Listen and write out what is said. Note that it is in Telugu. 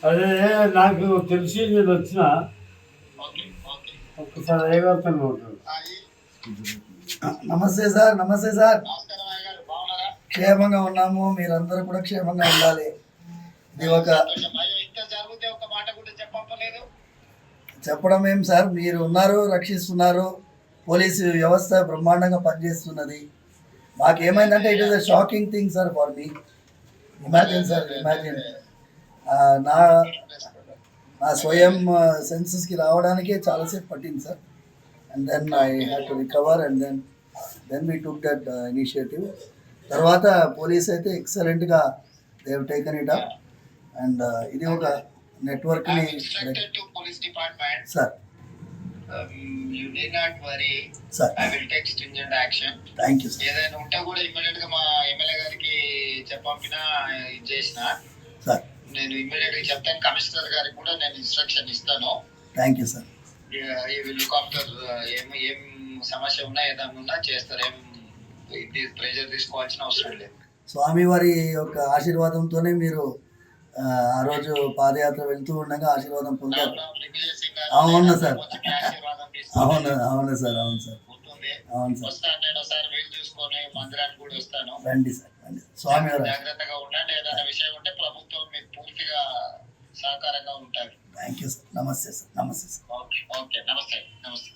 అదే నాకు తెలిసి నేను వచ్చిన ఒక్కసారి అయ్యగారితో ఉంటాను. నమస్తే సార్. నమస్తే సార్. క్షేమంగా ఉన్నాము, మీరందరూ కూడా క్షేమంగా ఉండాలి. ఇది ఒక చెప్పడం ఏం సార్, మీరు ఉన్నారు, రక్షిస్తున్నారు. పోలీసు వ్యవస్థ బ్రహ్మాండంగా పనిచేస్తున్నది. మాకేమైందంటే it is a shocking thing sir for me. Imagine sir, imagine నా నా స్వయం సెన్సెస్కి రావడానికే చాలాసేపు పట్టింది sir. And then I had to recover and then we took that initiative. తర్వాత పోలీస్ అయితే ఎక్సలెంట్గా they have taken it up. And ఇది ఒక నెట్వర్క్ని sir. You need not worry. Sir, I will take stringent action. Thank you, sir. ఏదైనా ఉంటే కూడా ఇమ్మీడియట్ గా మా ఎమ్మెల్యే గారికి చెప్పంపినా ఇది చేసిన సార్. నేను ఇమ్మీడియట్ గా చెప్తాను. కమిషనర్ గారికి కూడా నేను ఇన్స్ట్రక్షన్ ఇస్తాను. Thank you sir. ఈ విల్ లుక్ ఆఫ్టర్ ఏం సమస్య ఉన్నా ఏదైనా ఉన్నా చేస్తారు. ఇది ప్రెజర్ తీసుకోవాల్సిన అవసరం లేదు. స్వామివారి యొక్క ఆశీర్వాదంతోనే మీరు ఆ రోజు పాదయాత్ర వెళ్తూ ఉండగా ఆశీర్వాదం పొందారు. అవును సార్, అవును అవును సార్, అవును సార్, అవును సార్. నేను ఒకసారి వీలు చూసుకొని మందిరానికి కూడా వస్తాను. రండి సార్, రండి. స్వామి జాగ్రత్తగా ఉండండి. ఏదైనా విషయం ఉంటే ప్రభుత్వం మీకు పూర్తిగా సహకారంగా ఉంటారు. Thank you sir. నమస్తే సార్. నమస్తే సార్. ఓకే ఓకే, నమస్తే నమస్తే.